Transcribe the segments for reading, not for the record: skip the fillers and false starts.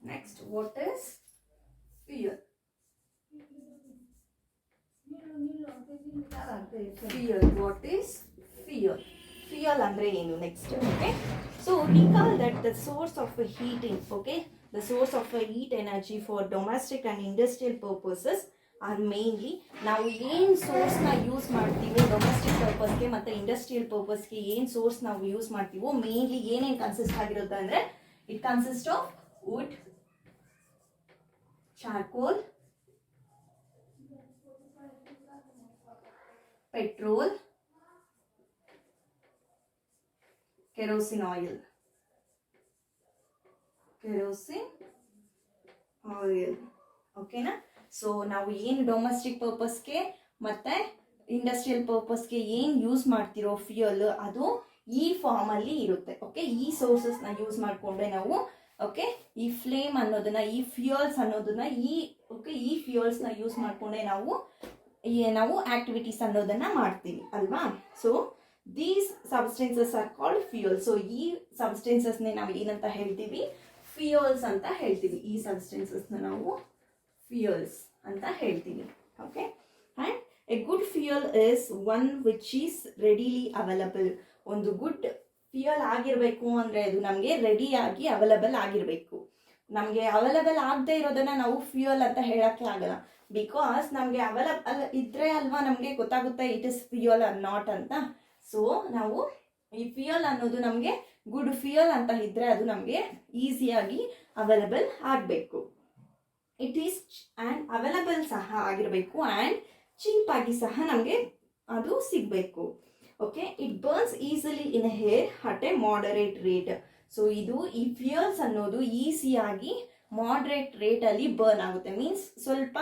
Next, what is fuel? Fuel. What is fuel? Fuel andre enu next. Okay. So recall that the source of heating, okay, the source of heat energy for domestic and industrial purposes are mainly ನಾವು ಏನು source ನ use ಮಾಡ್ತೀವಿ domestic ಪರ್ಪಸ್ಗೆ ಮತ್ತೆ industrial ಪರ್ಪಸ್ಗೆ ಏನು source ನಾವು use ಮಾಡ್ತೀವೋ mainly ಏನೇನು consist ಆಗಿರುತ್ತೆ ಅಂದ್ರೆ it consist of wood, charcoal, petrol, kerosene oil. ಓಕೆನಾ. ಸೊ ನಾವು ಏನು ಡೊಮೆಸ್ಟಿಕ್ ಪರ್ಪಸ್ಗೆ ಮತ್ತೆ ಇಂಡಸ್ಟ್ರಿಯಲ್ ಪರ್ಪಸ್ಗೆ ಏನು ಯೂಸ್ ಮಾಡ್ತಿರೋ ಫ್ಯೂಯಲ್ ಅದು ಈ ಫಾರ್ಮ್ ಅಲ್ಲಿ ಇರುತ್ತೆ. ಓಕೆ, ಈ ಸೋರ್ಸಸ್ ನ ಯೂಸ್ ಮಾಡ್ಕೊಂಡ್ರೆ ನಾವು ಓಕೆ ಈ ಫ್ಲೇಮ್ ಅನ್ನೋದನ್ನ ಈ ಫ್ಯೂಯಲ್ಸ್ ಅನ್ನೋದನ್ನ ಈ ಫ್ಯೂಯಲ್ಸ್ ನ ಯೂಸ್ ಮಾಡ್ಕೊಂಡೆ ನಾವು ಆಕ್ಟಿವಿಟೀಸ್ ಅನ್ನೋದನ್ನ ಮಾಡ್ತೀವಿ ಅಲ್ವಾ. So these substances are called fuel. So ಈ ಸಬ್ಸ್ಟೆನ್ಸಸ್ ನಾವು ಏನಂತ ಹೇಳ್ತೀವಿ, ಫ್ಯೂಯಲ್ಸ್ ಅಂತ ಹೇಳ್ತೀವಿ. ಈ ಸಬ್ಸ್ಟೆನ್ಸಸ್ ನಾವು ಫ್ಯೂಯಲ್ಸ್ ಅಂತ ಹೇಳ್ತೀವಿ. Okay, and A good fuel is one which is readily available. ಒಂದು ಗುಡ್ ಫ್ಯೂಯಲ್ ಆಗಿರಬೇಕು ಅಂದರೆ ಅದು ನಮಗೆ ರೆಡಿಯಾಗಿ ಅವೈಲಬಲ್ ಆಗಿರಬೇಕು. ನಮಗೆ ಅವೈಲಬಲ್ ಆಗದೆ ಇರೋದನ್ನ ನಾವು ಫ್ಯೂಯಲ್ ಅಂತ ಹೇಳಕ್ಕೆ ಆಗಲ್ಲ. ಬಿಕಾಸ್ ನಮಗೆ ಅವೈಲಬಲ್ ಇದ್ರೆ ಅಲ್ವಾ ನಮಗೆ ಗೊತ್ತಾಗುತ್ತೆ it is fuel or not ಅಂತ. ಸೊ ನಾವು ಈ ಫ್ಯೂಯಲ್ ಅನ್ನೋದು ನಮಗೆ ಗುಡ್ ಫ್ಯೂಯಲ್ ಅಂತ ಇದ್ರೆ ಅದು ನಮಗೆ ಈಸಿಯಾಗಿ ಅವೈಲಬಲ್ ಆಗಬೇಕು. ಇಟ್ ಈಸ್ ಆ್ಯಂಡ್ ಅವೈಲಬಲ್ ಸಹ ಆಗಿರಬೇಕು ಆ್ಯಂಡ್ ಚೀಪ್ ಆಗಿ ಸಹ ನಮಗೆ ಅದು ಸಿಗಬೇಕು. Okay, it burns easily in hair at A moderate rate. So ಇದು ಈ ಫ್ಯೂಯಲ್ಸ್ ಅನ್ನೋದು ಈಸಿಯಾಗಿ ಮಾಡರೇಟ್ ರೇಟಲ್ಲಿ ಬರ್ನ್ ಆಗುತ್ತೆ. ಮೀನ್ಸ್ ಸ್ವಲ್ಪ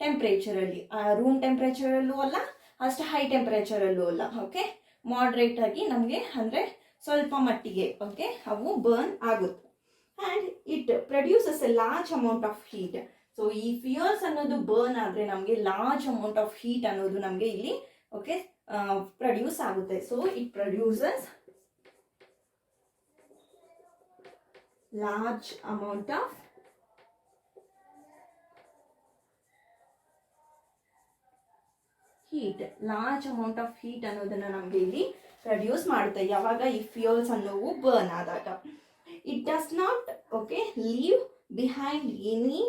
ಟೆಂಪ್ರೇಚರಲ್ಲಿ, ರೂಮ್ ಟೆಂಪ್ರೇಚರಲ್ಲೂ ಅಲ್ಲ ಅಷ್ಟು ಹೈ ಟೆಂಪ್ರೇಚರಲ್ಲೂ ಅಲ್ಲ. ಓಕೆ, ಮಾಡರೇಟ್ ಆಗಿ ನಮಗೆ ಅಂದರೆ ಸ್ವಲ್ಪ ಮಟ್ಟಿಗೆ ಓಕೆ ಅವು ಬರ್ನ್ ಆಗುತ್ತೆ. And it produces A large amount of heat. So ಈ ಫ್ಯೂಯಲ್ಸ್ ಅನ್ನೋದು ಬರ್ನ್ ಆದರೆ ನಮಗೆ ಲಾರ್ಜ್ ಅಮೌಂಟ್ ಆಫ್ ಹೀಟ್ ಅನ್ನೋದು ನಮಗೆ ಇಲ್ಲಿ ಓಕೆ ಪ್ರೊಡ್ಯೂಸ್ ಆಗುತ್ತೆ. So it produces large amount of heat. Large amount of heat ಅನ್ನೋದನ್ನ ನಮಗೆ ಇಲ್ಲಿ ಪ್ರೊಡ್ಯೂಸ್ ಮಾಡುತ್ತೆ ಯಾವಾಗ ಈ ಫ್ಯೂಯಲ್ಸ್ ಅನ್ನೋವು ಬರ್ನ್ ಆದಾಗ. It does not okay leave behind any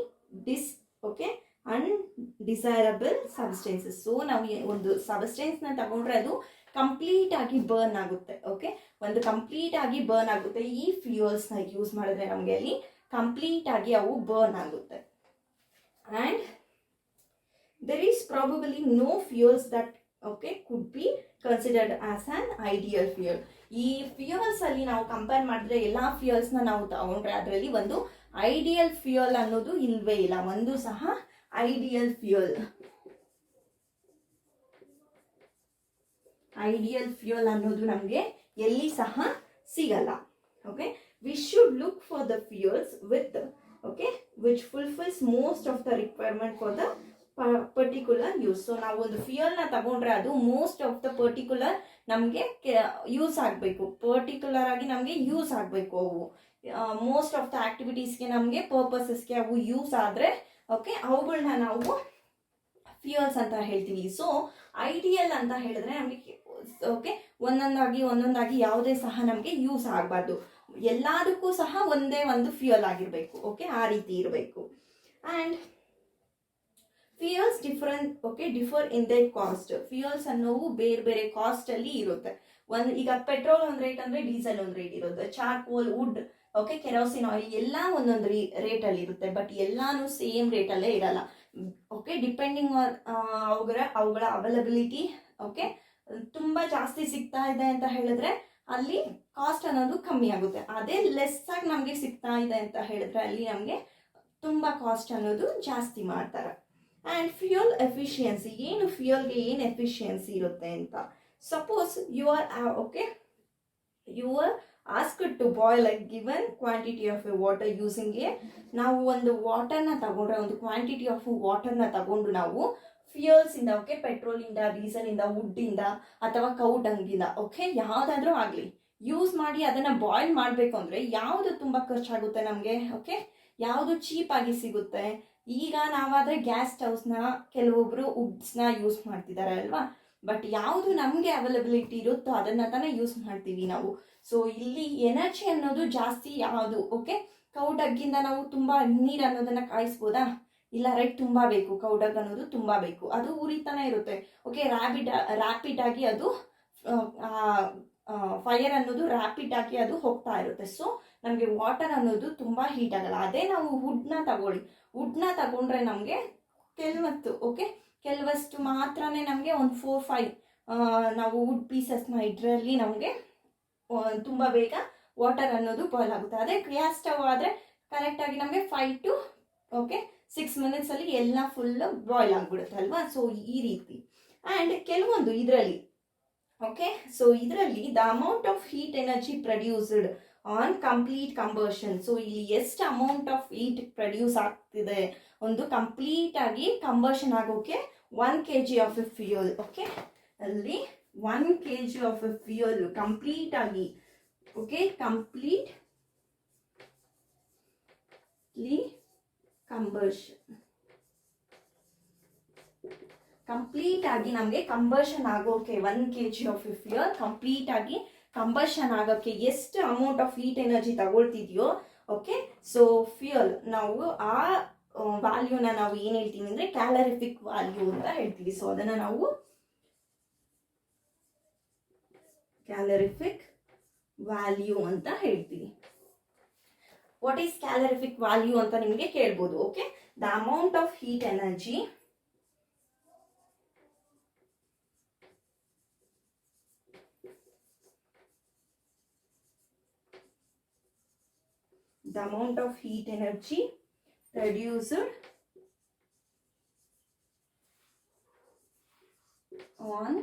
undesirable substances. So ನಾವು ಒಂದು ಸಬ್ಸ್ಟೆನ್ಸ್ನ ತಗೊಂಡ್ರೆ ಅದು ಕಂಪ್ಲೀಟ್ ಆಗಿ ಬರ್ನ್ ಆಗುತ್ತೆ. ಓಕೆ, ಒಂದು ಕಂಪ್ಲೀಟ್ ಆಗಿ ಬರ್ನ್ ಆಗುತ್ತೆ. ಈ ಫ್ಯೂಯಲ್ಸ್ನ ಯೂಸ್ ಮಾಡಿದ್ರೆ ನಮಗೆ ಅಲ್ಲಿ ಕಂಪ್ಲೀಟ್ ಆಗಿ ಅವು ಬರ್ನ್ ಆಗುತ್ತೆ. And there is probably no fuels that okay could be considered as an ideal fuel. ಈ ಫ್ಯೂಯಲ್ಸ್ ಅಲ್ಲಿ ನಾವು ಕಂಪೇರ್ ಮಾಡಿದ್ರೆ ಎಲ್ಲಾ ಫ್ಯೂಯಲ್ಸ್ ನಾವು ತಗೊಂಡ್ರೆ ಅದರಲ್ಲಿ ಒಂದು ಐಡಿಯಲ್ ಫ್ಯೂಯಲ್ ಅನ್ನೋದು ಇಲ್ವೇ ಇಲ್ಲ. ಒಂದು ಸಹ ಐಡಿಯಲ್ ಫ್ಯೂಯಲ್ ಅನ್ನೋದು ನಮಗೆ ಎಲ್ಲಿ ಸಹ ಸಿಗಲ್ಲ. Okay, we should look for the fuels with okay which fulfils most of the requirement for the particular use. So ನಾವು ಒಂದು ಫ್ಯೂಯಲ್ನ ತಗೊಂಡ್ರೆ ಅದು ಮೋಸ್ಟ್ ಆಫ್ ದ ಪರ್ಟಿಕ್ಯುಲರ್ ನಮಗೆ ಯೂಸ್ ಆಗಬೇಕು. ಪರ್ಟಿಕ್ಯುಲರ್ ಆಗಿ ನಮಗೆ ಯೂಸ್ ಆಗಬೇಕು. ಅವು ಮೋಸ್ಟ್ ಆಫ್ ದ ಆಕ್ಟಿವಿಟೀಸ್ಗೆ ನಮಗೆ ಪರ್ಪಸಸ್ಗೆ ಅವು ಯೂಸ್ ಆದರೆ ಓಕೆ ಅವುಗಳನ್ನ ನಾವು ಫ್ಯೂಯಲ್ಸ್ ಅಂತ ಹೇಳ್ತೀವಿ. ಸೊ ಐಡಿಯಲ್ ಅಂತ ಹೇಳಿದ್ರೆ ನಮಗೆ ಓಕೆ ಒಂದೊಂದಾಗಿ ಯಾವುದೇ ಸಹ ನಮಗೆ ಯೂಸ್ ಆಗಬಾರ್ದು. ಎಲ್ಲದಕ್ಕೂ ಸಹ ಒಂದೇ ಒಂದು ಫ್ಯೂಯಲ್ ಆಗಿರಬೇಕು. ಓಕೆ, ಆ ರೀತಿ ಇರಬೇಕು. And fuels differ in their cost. Fuels ಅನ್ನೋವು ಬೇರೆ ಬೇರೆ ಕಾಸ್ಟ್ ಅಲ್ಲಿ ಇರುತ್ತೆ. ಈಗ ಪೆಟ್ರೋಲ್ ಒಂದು ರೇಟ್ ಅಂದ್ರೆ ಡೀಸೆಲ್ ಒಂದು ರೇಟ್ ಇರುತ್ತೆ. Charcoal, wood, okay, kerosene oil ಎಲ್ಲ ಒಂದೊಂದು ರೇಟ್ ಅಲ್ಲಿ ಇರುತ್ತೆ. ಬಟ್ ಎಲ್ಲಾನು ಸೇಮ್ ರೇಟ್ ಅಲ್ಲೇ ಇರಲ್ಲ. ಓಕೆ, ಡಿಪೆಂಡಿಂಗ್ ಆನ್ ಅವುಗಳ ಅವೈಲಬಿಲಿಟಿ. ಓಕೆ, ತುಂಬಾ ಜಾಸ್ತಿ ಸಿಗ್ತಾ ಇದೆ ಅಂತ ಹೇಳಿದ್ರೆ ಅಲ್ಲಿ ಕಾಸ್ಟ್ ಅನ್ನೋದು ಕಮ್ಮಿ ಆಗುತ್ತೆ. ಅದೇ ಲೆಸ್ ಆಗಿ ನಮಗೆ ಸಿಗ್ತಾ ಇದೆ ಅಂತ ಹೇಳಿದ್ರೆ ಅಲ್ಲಿ ನಮಗೆ ತುಂಬಾ ಕಾಸ್ಟ್ ಅನ್ನೋದು ಜಾಸ್ತಿ ಮಾಡ್ತಾರೆ. ಆ್ಯಂಡ್ ಫ್ಯೂಯಲ್ ಎಫಿಷಿಯನ್ಸಿ, ಏನು ಫ್ಯೂಯಲ್ಗೆ ಏನು ಎಫಿಷಿಯನ್ಸಿ ಇರುತ್ತೆ ಅಂತ. Suppose you are asked to boil a given quantity of a water using ನಾವು ಒಂದು ವಾಟರ್ನ ತಗೊಂಡ್ರೆ ಒಂದು ಕ್ವಾಂಟಿಟಿ ಆಫ್ ವಾಟರ್ನ ತಗೊಂಡು ನಾವು ಫ್ಯೂಯಲ್ಸ್ ಇಂದ ಓಕೆ ಪೆಟ್ರೋಲ್ ಇಂದ, ಡೀಸೆಲ್ ಇಂದ, ವುಡ್ ಇಂದ ಅಥವಾ ಕೌ ಡಂಗಿಂದ ಓಕೆ ಯಾವುದಾದ್ರೂ ಆಗಲಿ ಯೂಸ್ ಮಾಡಿ ಅದನ್ನ ಬಾಯ್ಲ್ ಮಾಡಬೇಕು ಅಂದರೆ ಯಾವುದು ತುಂಬ ಖರ್ಚಾಗುತ್ತೆ ನಮಗೆ. ಓಕೆ, ಯಾವುದು ಚೀಪಾಗಿ ಸಿಗುತ್ತೆ. ಈಗ ನಾವಾದರೆ ಗ್ಯಾಸ್ ಸ್ಟವ್ಸ್ನ ಕೆಲವೊಬ್ಬರು ವುಡ್ಸ್ನ ಯೂಸ್ ಮಾಡ್ತಿದ್ದಾರೆ ಅಲ್ವಾ, ಬಟ್ ಯಾವುದು ನಮಗೆ ಅವೈಲಬಿಲಿಟಿ ಇರುತ್ತೋ ಅದನ್ನು ತಾನೇ ಯೂಸ್ ಮಾಡ್ತೀವಿ ನಾವು. ಸೊ ಇಲ್ಲಿ ಎನರ್ಜಿ ಅನ್ನೋದು ಜಾಸ್ತಿ ಯಾವುದು, ಓಕೆ, ಕೌಡಗ್ಗಿಂದ ನಾವು ತುಂಬ ನೀರು ಅನ್ನೋದನ್ನು ಕಾಯಿಸ್ಬೋದಾ, ಇಲ್ಲ ರೈಟ್, ತುಂಬ ಬೇಕು, ಕೌಡಗ್ ಅನ್ನೋದು ತುಂಬ ಬೇಕು, ಅದು ಉರಿತಾನೆ ಇರುತ್ತೆ. ಓಕೆ, ರ್ಯಾಪಿಡ್ ಆಗಿ ಅದು ಫೈರ್ ಅನ್ನೋದು ರ್ಯಾಪಿಡ್ ಆಗಿ ಅದು ಹೋಗ್ತಾ ಇರುತ್ತೆ. ಸೊ ನಮಗೆ ವಾಟರ್ ಅನ್ನೋದು ತುಂಬ ಹೀಟ್ ಆಗಲ್ಲ. ಅದೇ ನಾವು ವುಡ್ನ ತಗೊಂಡ್ರೆ ನಮಗೆ ಕೆಲವಷ್ಟು ಮಾತ್ರನೇ ನಮಗೆ ಒಂದು 4-5 ನಾವು ವುಡ್ ಪೀಸಸ್ನ ಇದ್ರಲ್ಲಿ ನಮಗೆ ತುಂಬ ಬೇಗ ವಾಟರ್ ಅನ್ನೋದು ಬಾಯ್ಲ್ ಆಗುತ್ತೆ. ಅದೇ ಗ್ಯಾಸ್ ಸ್ಟವ್ ಆದರೆ ಕರೆಕ್ಟಾಗಿ ನಮಗೆ 5 to 6 ಮಿನಿಟ್ಸಲ್ಲಿ ಎಲ್ಲ ಫುಲ್ಲು ಬಾಯ್ಲ್ ಆಗಿಬಿಡುತ್ತೆ ಅಲ್ವಾ. ಸೊ ಈ ರೀತಿ. ಆ್ಯಂಡ್ ಕೆಲವೊಂದು ಇದರಲ್ಲಿ the amount of heat energy produced on complete combustion. So ಇಲ್ಲಿ ಎಷ್ಟು ಅಮೌಂಟ್ ಆಫ್ ಹೀಟ್ ಪ್ರೊಡ್ಯೂಸ್ ಆಗ್ತಿದೆ ಒಂದು ಕಂಪ್ಲೀಟ್ ಆಗಿ ಕಂಬರ್ಷನ್ ಆಗೋಕೆ 1 kg of a fuel. Okay, ಅಲ್ಲಿ 1 kg of a fuel complete ಆಗಿ ಕಂಪ್ಲೀಟ್ ಆಗಿ ನಮಗೆ ಕಂಬರ್ಷನ್ ಆಗೋಕೆ 1 kg of a fuel complete ಆಗಿ ಕಂಬರ್ಷನ್ ಆಗೋಕ್ಕೆ ಎಷ್ಟು ಅಮೌಂಟ್ ಆಫ್ ಹೀಟ್ ಎನರ್ಜಿ ತಗೊಳ್ತಿದ್ಯೋ, ಓಕೆ, ಸೊ ಫ್ಯೂಯಲ್ ನಾವು ಆ ವ್ಯಾಲ್ಯೂನ ನಾವು ಏನು ಹೇಳ್ತೀವಿ ಅಂದರೆ ಕ್ಯಾಲರಿಫಿಕ್ ವ್ಯಾಲ್ಯೂ ಅಂತ ಹೇಳ್ತೀವಿ. ಸೊ ಅದನ್ನು ನಾವು ಕ್ಯಾಲರಿಫಿಕ್ ವ್ಯಾಲ್ಯೂ ಅಂತ ಹೇಳ್ತೀವಿ. ವಾಟ್ ಈಸ್ ಕ್ಯಾಲರಿಫಿಕ್ ವ್ಯಾಲ್ಯೂ ಅಂತ ನಿಮಗೆ ಕೇಳ್ಬೋದು. Okay, the amount of heat energy produced on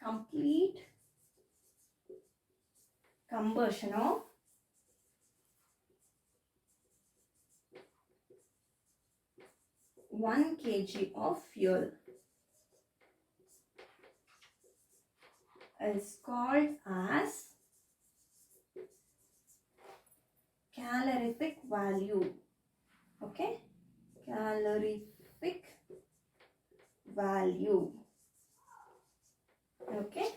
complete combustion of 1 kg of fuel is called as calorific value. Okay, calorific value. Okay,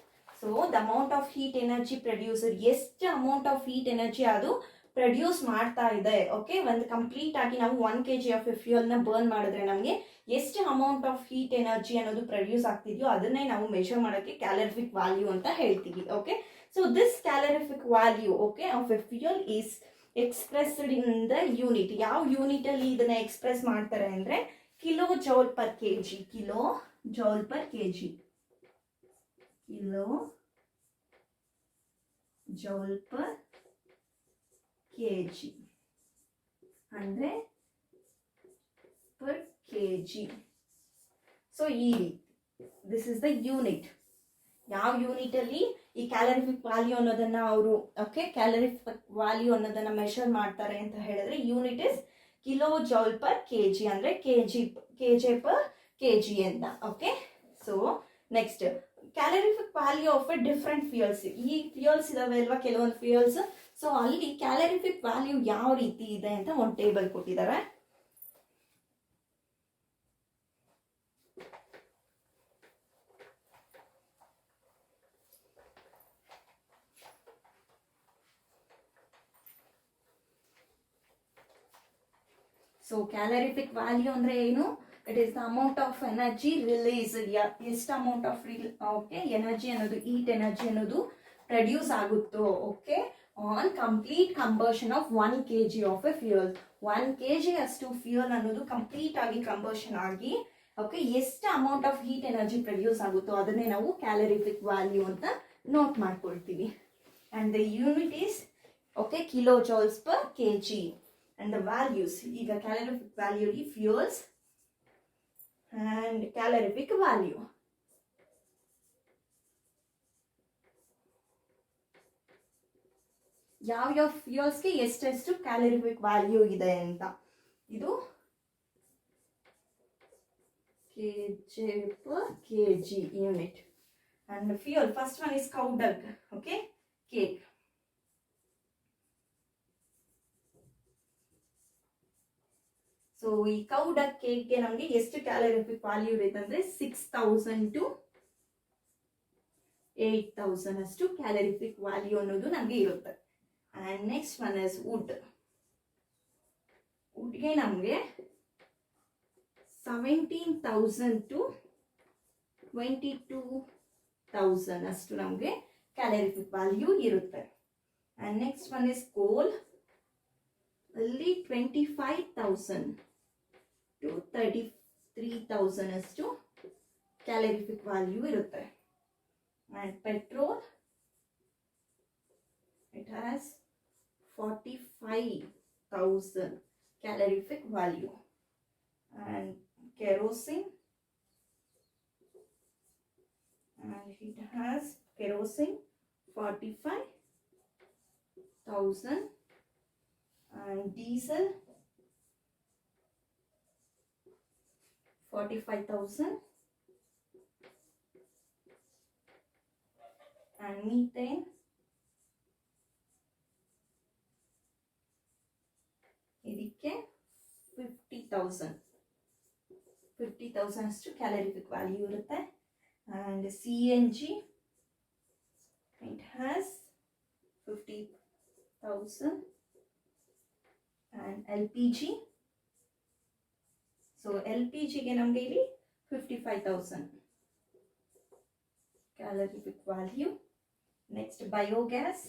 so the amount of heat energy produced, ಎಷ್ಟು amount of heat energy ಅದು produce ಮಾಡ್ತಾ ಇದೆ. Okay, ಒಂದು complete ಆಗಿ ನಾವು 1 kg of A ಫ್ಯೂಯಲ್ನ burn ಮಾಡಿದ್ರೆ ನಮಗೆ ಎಷ್ಟು ಅಮೌಂಟ್ ಆಫ್ ಹೀಟ್ ಎನರ್ಜಿ ಅನ್ನೋದು ಪ್ರೊಡ್ಯೂಸ್ ಆಗ್ತಿದೆಯೋ ಅದನ್ನೇ ನಾವು ಮೆಷರ್ ಮಾಡೋಕ್ಕೆ ಕ್ಯಾಲರಿಫಿಕ್ ವ್ಯಾಲ್ಯೂ ಅಂತ ಹೇಳ್ತೀವಿ. Okay, so this calorific value of a fuel is expressed in the unit. ಯಾವ ಯೂನಿಟಲ್ಲಿ ಇದನ್ನ ಎಕ್ಸ್ಪ್ರೆಸ್ ಮಾಡ್ತಾರೆ ಅಂದರೆ kilo joule per kg. Kilo joule per kg ಅಂದರೆ ಪರ್ kg. ಸೊ ಈ ರೀತಿ ದಿಸ್ ಇಸ್ ದ ಯೂನಿಟ್. ಯಾವ ಯೂನಿಟಲ್ಲಿ ಈ ಕ್ಯಾಲರಿಫಿಕ್ ವ್ಯಾಲ್ಯೂ ಅನ್ನೋದನ್ನ ಅವರು ಕ್ಯಾಲರಿಫಿಕ್ ವ್ಯಾಲ್ಯೂ ಅನ್ನೋದನ್ನ ಮೆಷರ್ ಮಾಡ್ತಾರೆ ಅಂತ ಹೇಳಿದ್ರೆ unit is kilo joule per kg, ಅಂದರೆ kg ಪರ್ kg ಅಂತ. Okay, so next calorific value of A different fuels. ಈ ಫ್ಯೂಯಲ್ಸ್ ಇದಾವೆ ಅಲ್ವಾ, ಕೆಲವೊಂದು ಫ್ಯೂಯಲ್ಸ್. ಸೊ ಅಲ್ಲಿ ಕ್ಯಾಲರಿಫಿಕ್ ವ್ಯಾಲ್ಯೂ ಯಾವ ರೀತಿ ಇದೆ ಅಂತ ಒಂದು ಟೇಬಲ್ ಕೊಟ್ಟಿದ್ದಾರೆ. ಸೊ ಕ್ಯಾಲರಿಫಿಕ್ ವ್ಯಾಲ್ಯೂ ಅಂದರೆ ಏನು? It is the amount of energy release. ಎಷ್ಟು ಅಮೌಂಟ್ ಆಫ್ ಎನರ್ಜಿ ಅನ್ನೋದು, ಹೀಟ್ ಎನರ್ಜಿ ಅನ್ನೋದು ಪ್ರೊಡ್ಯೂಸ್ ಆಗುತ್ತೋ on complete combustion of 1 kg of a fuel. 1 kg ಅಷ್ಟು ಫ್ಯೂಯಲ್ ಅನ್ನೋದು ಕಂಪ್ಲೀಟ್ ಆಗಿ ಕಂಬರ್ಷನ್ ಆಗಿ ಎಷ್ಟು amount of heat energy produce ಆಗುತ್ತೋ ಅದನ್ನೇ ನಾವು ಕ್ಯಾಲರಿಫಿಕ್ ವ್ಯಾಲ್ಯೂ ಅಂತ ನೋಟ್ ಮಾಡ್ಕೊಳ್ತೀವಿ. And the unit is kilo joules per kg. And the values, ಈಗ calorific value fuels and calorific value. ಯಾವ ಫ್ಯೂಯಲ್ಸ್ಗೆ ಎಷ್ಟೆಷ್ಟು ಕ್ಯಾಲರಿಫಿಕ್ ವ್ಯಾಲ್ಯೂ ಇದೆ ಅಂತ. ಇದು kg per kg unit. And fuel, first one is cow dung, cake. So ಈ cow duck ಕೇಕ್ಗೆ ನಮಗೆ ಎಷ್ಟು calorific value ಇರುತ್ತೆ ಅಂದರೆ 6000 to 8000 ಅಷ್ಟು ಕ್ಯಾಲರಿಫಿಕ್ ವ್ಯಾಲ್ಯೂ ಅನ್ನೋದು ನಮಗೆ ಇರುತ್ತೆ. ಆ್ಯಂಡ್ ನೆಕ್ಸ್ಟ್ ಒನ್ ಇಸ್ ವುಡ್ಗೆ ನಮಗೆ 17,000 to 22,000 ಅಷ್ಟು ನಮಗೆ ಕ್ಯಾಲರಿಫಿಕ್ ವ್ಯಾಲ್ಯೂ ಇರುತ್ತೆ. ಆ್ಯಂಡ್ ನೆಕ್ಸ್ಟ್ ಒನ್ ಇಸ್ ಕೋಲ್, ಅಲ್ಲಿ 25,000 to 33,000 ಅಷ್ಟು ಕ್ಯಾಲರಿಫಿಕ್ ವ್ಯಾಲ್ಯೂ ಇರುತ್ತೆ. And petrol, it has 45,000 calorific value. And kerosene, and it has kerosene 45,000. And diesel 45,000. And methane ಇದಕ್ಕೆ 50,000 ಅಷ್ಟು ಕ್ಯಾಲರಿಫಿಕ್ ವ್ಯಾಲ್ಯೂ ಇರುತ್ತೆ. And CNG, it has 50,000. And LPG, so LPGಗೆ ನಮಗೆ ಇಲ್ಲಿ 55,000 calorific value. Next biogas,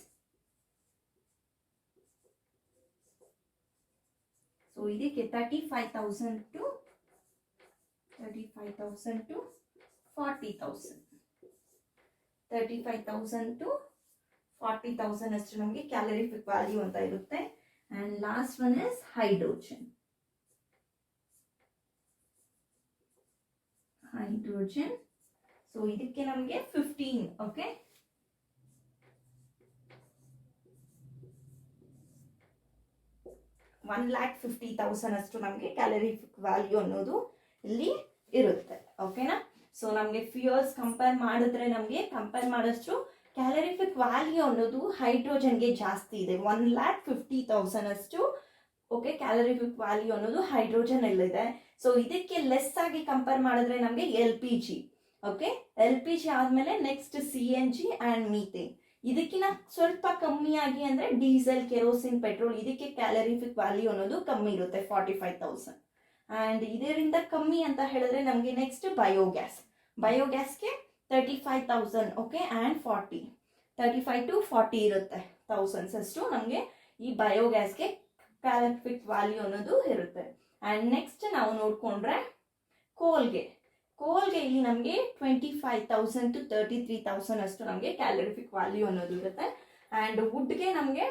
so ಇದಕ್ಕೆ 35,000 to 40,000. 35,000 to 40,000 ಅಷ್ಟು ನಮಗೆ calorific value ಅಂತ ಇರುತ್ತೆ. And last one is hydrogen. So ಇದಕ್ಕೆ ನಮಗೆ 15. ಓಕೆ, $150,000 ಅಷ್ಟು ನಮಗೆ ಕ್ಯಾಲರಿಫಿಕ್ ವ್ಯಾಲ್ಯೂ ಅನ್ನೋದು ಇಲ್ಲಿ ಇರುತ್ತೆ. ಓಕೆನಾ? ಸೊ ನಮಗೆ ಫ್ಯೂಯಲ್ಸ್ ಕಂಪೇರ್ ಮಾಡಿದಷ್ಟು ಕ್ಯಾಲರಿಫಿಕ್ ವ್ಯಾಲ್ಯೂ ಅನ್ನೋದು ಹೈಡ್ರೋಜನ್ಗೆ ಜಾಸ್ತಿ ಇದೆ. 150,000 ಅಷ್ಟು ಓಕೆ ಕ್ಯಾಲರಿಫಿಕ್ ವ್ಯಾಲ್ಯೂ ಅನ್ನೋದು ಹೈಡ್ರೋಜನ್ ಅಲ್ಲಿದೆ. ಸೊ ಇದಕ್ಕೆ ಲೆಸ್ ಆಗಿ ಕಂಪೇರ್ ಮಾಡಿದ್ರೆ ನಮಗೆ LPG. ಓಕೆ, LPG ಆದಮೇಲೆ ನೆಕ್ಸ್ಟ್ CNG ಆ್ಯಂಡ್ ಮೀಥೇನ್. ಇದಕ್ಕಿಂತ ಸ್ವಲ್ಪ ಕಮ್ಮಿಯಾಗಿ ಅಂದರೆ ಡೀಸೆಲ್, ಕೆರೋಸಿನ್, ಪೆಟ್ರೋಲ್, ಇದಕ್ಕೆ ಕ್ಯಾಲರಿಫಿಕ್ ವ್ಯಾಲ್ಯೂ ಅನ್ನೋದು ಕಮ್ಮಿ ಇರುತ್ತೆ 45,000. ಆ್ಯಂಡ್ ಇದರಿಂದ ಕಮ್ಮಿ ಅಂತ ಹೇಳಿದ್ರೆ ನಮಗೆ ನೆಕ್ಸ್ಟ್ ಬಯೋಗ್ಯಾಸ್ಗೆ 35,000. ಓಕೆ, ಆ್ಯಂಡ್ 35 to 40 ಇರುತ್ತೆ ಥೌಸಂಡ್ಸ್ ಅಷ್ಟು ನಮಗೆ ಈ ಬಯೋಗ್ಯಾಸ್ಗೆ ಕ್ಯಾಲರಿಫಿಕ್ ವ್ಯಾಲ್ಯೂ ಅನ್ನೋದು ಇರುತ್ತೆ. ಆ್ಯಂಡ್ ನೆಕ್ಸ್ಟ್ ನಾವು ನೋಡಿಕೊಂಡ್ರೆ ಕೋಲ್ಗೆ ಇಲ್ಲಿ ನಮಗೆ 25,000 to 33,000 ಅಷ್ಟು ನಮಗೆ ಕ್ಯಾಲರಿಫಿಕ್ ವ್ಯಾಲ್ಯೂ ಅನ್ನೋದು ಇರುತ್ತೆ. ಆ್ಯಂಡ್ ವುಡ್ಗೆ ನಮಗೆ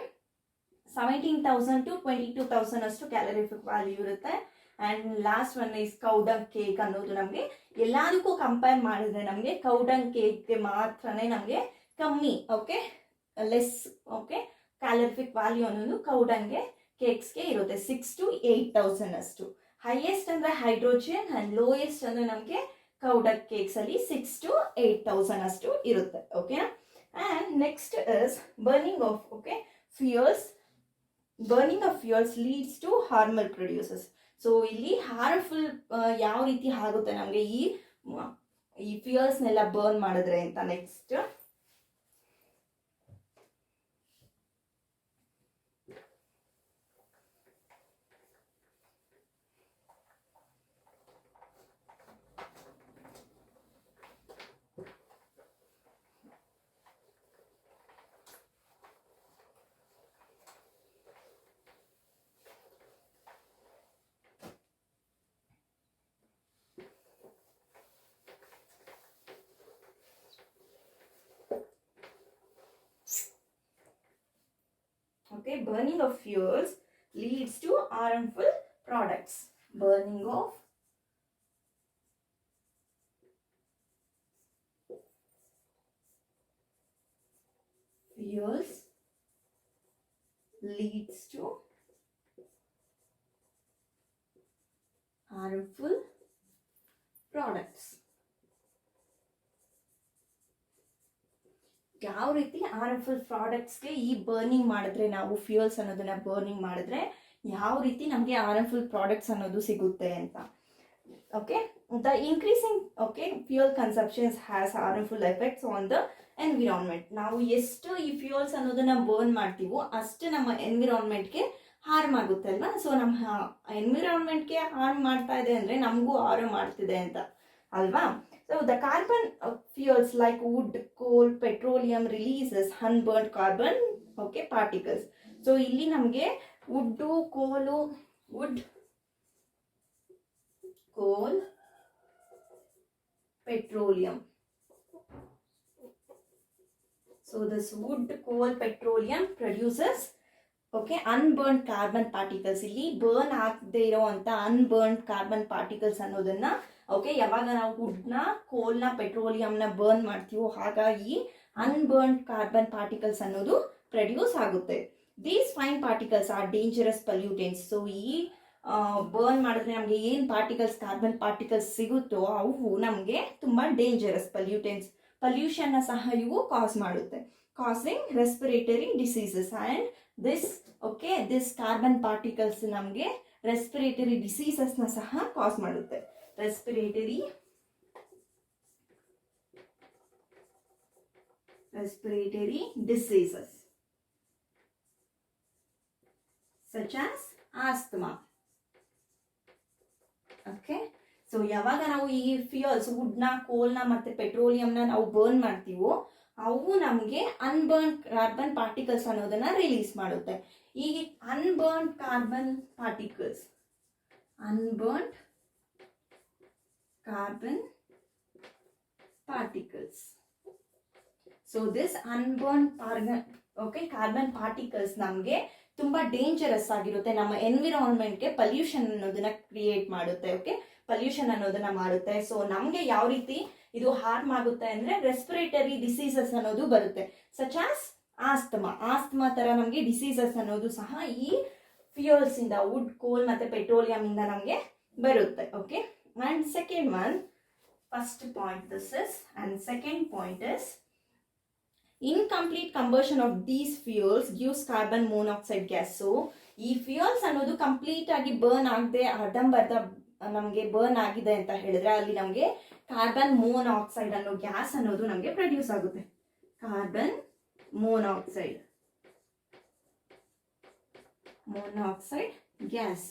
17,000 to 22,000 ಅಷ್ಟು ಕ್ಯಾಲರಿಫಿಕ್ ವ್ಯಾಲ್ಯೂ ಇರುತ್ತೆ. And last one is ಕೌಡಂಗ್ cake ಅನ್ನೋದು ನಮಗೆ ಎಲ್ಲದಕ್ಕೂ ಕಂಪೇರ್ ಮಾಡಿದ್ರೆ ನಮಗೆ ಕೌಡಂಗ್ ಕೇಕ್ಗೆ ಮಾತ್ರನೇ ನಮಗೆ ಕಮ್ಮಿ, okay, less okay calorific value ಅನ್ನೋದು ಕೌಡಂಗೆ ಕೇಕ್ಸ್ಗೆ ಇರುತ್ತೆ 6,000 to 8,000 ಅಷ್ಟು. ಹೈಯೆಸ್ಟ್ ಅಂದರೆ ಹೈಡ್ರೋಜನ್ ಆ್ಯಂಡ್ ಲೋಯೆಸ್ಟ್ ಅಂದರೆ ನಮಗೆ ಕೌಡಕ್ ಕೇಕ್ಸಲ್ಲಿ 6,000 to 8,000 ಅಷ್ಟು ಇರುತ್ತೆ. Okay, and next is burning of fuels leads to harmful produces. So ಇಲ್ಲಿ ಹಾರ್ಮ್ಫುಲ್ ಯಾವ ರೀತಿ ಆಗುತ್ತೆ ನಮಗೆ ಈ ಫ್ಯೂಯಲ್ಸ್ನೆಲ್ಲ ಬರ್ನ್ ಮಾಡಿದ್ರೆ ಅಂತ. Next okay, burning of fuels leads to harmful products. Burning of fuels leads to harmful products. ಯಾವ ರೀತಿ ಹಾರ್ಮ್ಫುಲ್ ಪ್ರಾಡಕ್ಟ್ಸ್ಗೆ ಈ ಬರ್ನಿಂಗ್ ಮಾಡಿದ್ರೆ, ನಾವು ಫ್ಯೂಯಲ್ಸ್ ಅನ್ನೋದನ್ನ ಬರ್ನಿಂಗ್ ಮಾಡಿದ್ರೆ ಯಾವ ರೀತಿ ನಮಗೆ ಹಾರ್ಮ್ಫುಲ್ ಪ್ರಾಡಕ್ಟ್ಸ್ ಅನ್ನೋದು ಸಿಗುತ್ತೆ ಅಂತ. Okay, the increasing fuel consumptions has harmful effects on the environment. ನಾವು ಎಷ್ಟು ಈ ಫ್ಯೂಯಲ್ಸ್ ಅನ್ನೋದನ್ನ ಬರ್ನ್ ಮಾಡ್ತೀವೋ ಅಷ್ಟು ನಮ್ಮ ಎನ್ವಿರಾನ್ಮೆಂಟ್ಗೆ ಹಾರ್ಮ್ ಆಗುತ್ತೆ ಅಲ್ವಾ. ಸೊ ನಮ್ಮ ಎನ್ವಿರಾನ್ಮೆಂಟ್ಗೆ ಹಾರ್ಮ್ ಮಾಡ್ತಾ ಇದೆ ಅಂದರೆ ನಮಗೂ ಹಾರ್ಮ್ ಮಾಡ್ತಿದೆ ಅಂತ ಅಲ್ವಾ. So the carbon fuels like wood, coal, petroleum releases unburned carbon particles. So ಇಲ್ಲಿ ನಮಗೆ ವುಡ್ಡು, ಕೋಲು, ಕೋಲ್, petroleum. So this wood, coal, petroleum produces unburned carbon particles. ಇಲ್ಲಿ ಬರ್ನ್ ಆಗದೆ ಇರೋವಂಥ ಅನ್ಬರ್ನ್ಡ್ ಕಾರ್ಬನ್ ಪಾರ್ಟಿಕಲ್ಸ್ ಅನ್ನೋದನ್ನ ಯಾವಾಗ ನಾವು ವುಡ್ನ, ಕೋಲ್ನ, ಪೆಟ್ರೋಲಿಯಂನ ಬರ್ನ್ ಮಾಡ್ತೀವೋ ಹಾಗಾಗಿ ಅನ್ಬರ್ನ್ಡ್ ಕಾರ್ಬನ್ ಪಾರ್ಟಿಕಲ್ಸ್ ಅನ್ನೋದು ಪ್ರೊಡ್ಯೂಸ್ ಆಗುತ್ತೆ. These fine particles R dangerous pollutants. So ಈ ಬರ್ನ್ ಮಾಡಿದ್ರೆ ನಮಗೆ ಏನು ಪಾರ್ಟಿಕಲ್ಸ್, ಕಾರ್ಬನ್ ಪಾರ್ಟಿಕಲ್ಸ್ ಸಿಗುತ್ತೋ ಅವು ನಮಗೆ ತುಂಬ ಡೇಂಜರಸ್ ಪಲ್ಯೂಟೆಂಟ್ಸ್. ಪಲ್ಯೂಷನ್ನ ಸಹ ಇವು ಕಾಸ್ ಮಾಡುತ್ತೆ, causing respiratory diseases. And this carbon particles ನಮಗೆ ರೆಸ್ಪಿರೇಟರಿ ಡಿಸೀಸಸ್ನ ಸಹ ಕಾಸ್ ಮಾಡುತ್ತೆ. Respiratory diseases such as asthma. So ಯಾವಾಗ ನಾವು ಈ ಫ್ಯೂಯಲ್ಸ್ ವುಡ್ನ, ಕೋಲ್ನ ಮತ್ತು ಪೆಟ್ರೋಲಿಯಂನ ನಾವು ಬರ್ನ್ ಮಾಡ್ತೀವೋ ಅವು ನಮಗೆ ಅನ್ಬರ್ನ್ ಕಾರ್ಬನ್ ಪಾರ್ಟಿಕಲ್ಸ್ ಅನ್ನೋದನ್ನ ರಿಲೀಸ್ ಮಾಡುತ್ತೆ. ಈಗ unburn carbon particles, so this unburn carbon particles ನಮಗೆ ತುಂಬಾ ಡೇಂಜರಸ್ ಆಗಿರುತ್ತೆ. ನಮ್ಮ ಎನ್ವಿರಾನ್ಮೆಂಟ್ಗೆ ಪಲ್ಯೂಷನ್ ಅನ್ನೋದನ್ನ ಕ್ರಿಯೇಟ್ ಮಾಡುತ್ತೆ, ಪಲ್ಯೂಷನ್ ಅನ್ನೋದನ್ನ ಮಾಡುತ್ತೆ. ಸೊ ನಮಗೆ ಯಾವ ರೀತಿ ಇದು ಹಾರ್ಮ್ ಆಗುತ್ತೆ ಅಂದ್ರೆ ರೆಸ್ಪಿರೇಟರಿ ಡಿಸೀಸಸ್ ಅನ್ನೋದು ಬರುತ್ತೆ, ಸಚ್ ಆಸ್ ಆಸ್ತಮಾ ತರ ನಮಗೆ ಡಿಸೀಸಸ್ ಅನ್ನೋದು ಸಹ ಈ ಫ್ಯೂಯಲ್ಸ್ ಇಂದ, ವುಡ್, ಕೋಲ್ ಮತ್ತೆ ಪೆಟ್ರೋಲಿಯಂ ಇಂದ ನಮಗೆ ಬರುತ್ತೆ. Okay, and second one, first point this is, and second point is incomplete combustion of these fuels gives carbon monoxide gas. So ಈ ಫ್ಯೂಯಲ್ಸ್ ಅನ್ನೋದು ಕಂಪ್ಲೀಟ್ ಆಗಿ ಬರ್ನ್ ಆಗದೆ ಅರ್ಧಂಬರ್ಧ ನಮಗೆ ಬರ್ನ್ ಆಗಿದೆ ಅಂತ ಹೇಳಿದ್ರೆ ಅಲ್ಲಿ ನಮಗೆ ಕಾರ್ಬನ್ ಮೋನಾಕ್ಸೈಡ್ ಅನ್ನೋ ಗ್ಯಾಸ್ ಅನ್ನೋದು ನಮಗೆ ಪ್ರೊಡ್ಯೂಸ್ ಆಗುತ್ತೆ. Carbon monoxide gas.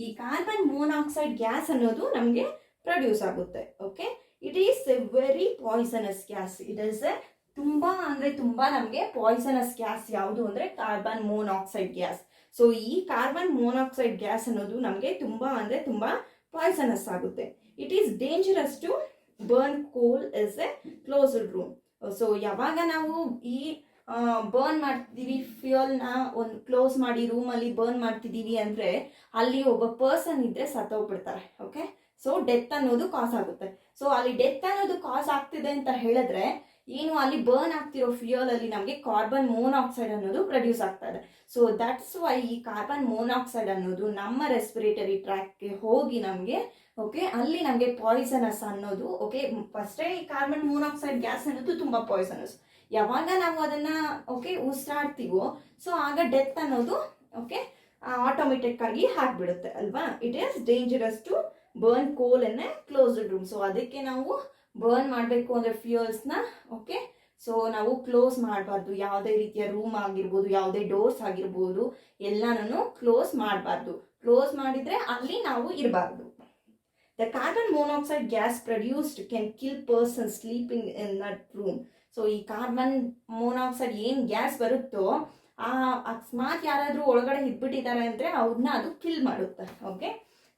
ಈ ಕಾರ್ಬನ್ ಮೋನಾಕ್ಸೈಡ್ ಗ್ಯಾಸ್ ಅನ್ನೋದು ನಮಗೆ ಪ್ರೊಡ್ಯೂಸ್ ಆಗುತ್ತೆ. Okay, it is a very poisonous gas. It is a ತುಂಬಾ ನಮಗೆ ಪಾಯ್ಸನಸ್ ಗ್ಯಾಸ್ ಯಾವುದು ಅಂದ್ರೆ ಕಾರ್ಬನ್ ಮೋನಾಕ್ಸೈಡ್ ಗ್ಯಾಸ್. ಸೊ ಈ ಕಾರ್ಬನ್ ಮೋನಾಕ್ಸೈಡ್ ಗ್ಯಾಸ್ ಅನ್ನೋದು ನಮಗೆ ತುಂಬಾ ಪಾಯ್ಸನಸ್ ಆಗುತ್ತೆ. It is dangerous to burn coal is a closed room. So ಯಾವಾಗ ನಾವು ಈ ಬರ್ನ್ ಮಾಡ್ತಿದೀವಿ, ಫ್ಯೂಯಲ್ನ ಒಂದು ಕ್ಲೋಸ್ ಮಾಡಿ ರೂಮಲ್ಲಿ ಬರ್ನ್ ಮಾಡ್ತಿದೀವಿ ಅಂದ್ರೆ ಅಲ್ಲಿ ಒಬ್ಬ ಪರ್ಸನ್ ಇದ್ರೆ ಸತ್ತೋಗ್ಬಿಡ್ತಾರೆ. ಓಕೆ, ಸೊ ಡೆತ್ ಅನ್ನೋದು ಕಾಸ್ ಆಗುತ್ತೆ. ಸೊ ಅಲ್ಲಿ ಡೆತ್ ಅನ್ನೋದು ಕಾಸ್ ಆಗ್ತಿದೆ ಅಂತ ಹೇಳಿದ್ರೆ ಏನು, ಅಲ್ಲಿ ಬರ್ನ್ ಆಗ್ತಿರೋ ಫ್ಯೂಯಲ್ ಅಲ್ಲಿ ನಮಗೆ ಕಾರ್ಬನ್ ಮೋನಾಕ್ಸೈಡ್ ಅನ್ನೋದು ಪ್ರೊಡ್ಯೂಸ್ ಆಗ್ತಾ ಇದೆ. ಸೊ ದಟ್ಸ್ ವೈ ಈ ಕಾರ್ಬನ್ ಮೋನಾಕ್ಸೈಡ್ ಅನ್ನೋದು ನಮ್ಮ ರೆಸ್ಪಿರೇಟರಿ ಟ್ರ್ಯಾಕ್ಗೆ ಹೋಗಿ ನಮಗೆ ಅಲ್ಲಿ ನಮಗೆ ಪಾಯ್ಸನಸ್ ಅನ್ನೋದು. ಫಸ್ಟೇ ಈ ಕಾರ್ಬನ್ ಮೋನಾಕ್ಸೈಡ್ ಗ್ಯಾಸ್ ಅನ್ನೋದು ತುಂಬಾ ಪಾಯ್ಸನಸ್. ಯಾವಾಗ ನಾವು ಅದನ್ನ ಉಸಿರಾಡ್ತೀವೋ ಸೊ ಆಗ ಡೆತ್ ಅನ್ನೋದು ಆಟೋಮೆಟಿಕ್ ಆಗಿ ಹಾಕ್ಬಿಡುತ್ತೆ ಅಲ್ವಾ. It is dangerous to burn coal in a closed room. So ಅದಕ್ಕೆ ನಾವು ಬರ್ನ್ ಮಾಡಬೇಕು ಅಂದರೆ ಫ್ಯೂಯಲ್ಸ್ನ ಸೊ ನಾವು ಕ್ಲೋಸ್ ಮಾಡಬಾರ್ದು. ಯಾವುದೇ ರೀತಿಯ ರೂಮ್ ಆಗಿರ್ಬೋದು, ಯಾವುದೇ ಡೋರ್ಸ್ ಆಗಿರ್ಬೋದು, ಎಲ್ಲಾನು ಕ್ಲೋಸ್ ಮಾಡಬಾರ್ದು. ಕ್ಲೋಸ್ ಮಾಡಿದ್ರೆ ಅಲ್ಲಿ ನಾವು ಇರಬಾರ್ದು. The carbon monoxide gas produced can kill person sleeping in that room. So ಈ ಕಾರ್ಬನ್ ಮೋನಾಕ್ಸೈಡ್ ಏನು ಗ್ಯಾಸ್ ಬರುತ್ತೋ ಅಕಸ್ಮಾತ್ ಯಾರಾದರೂ ಒಳಗಡೆ ಇದ್ಬಿಟ್ಟಿದ್ದಾರೆ ಅಂದರೆ ಅವ್ರನ್ನ ಅದು ಕಿಲ್ ಮಾಡುತ್ತೆ.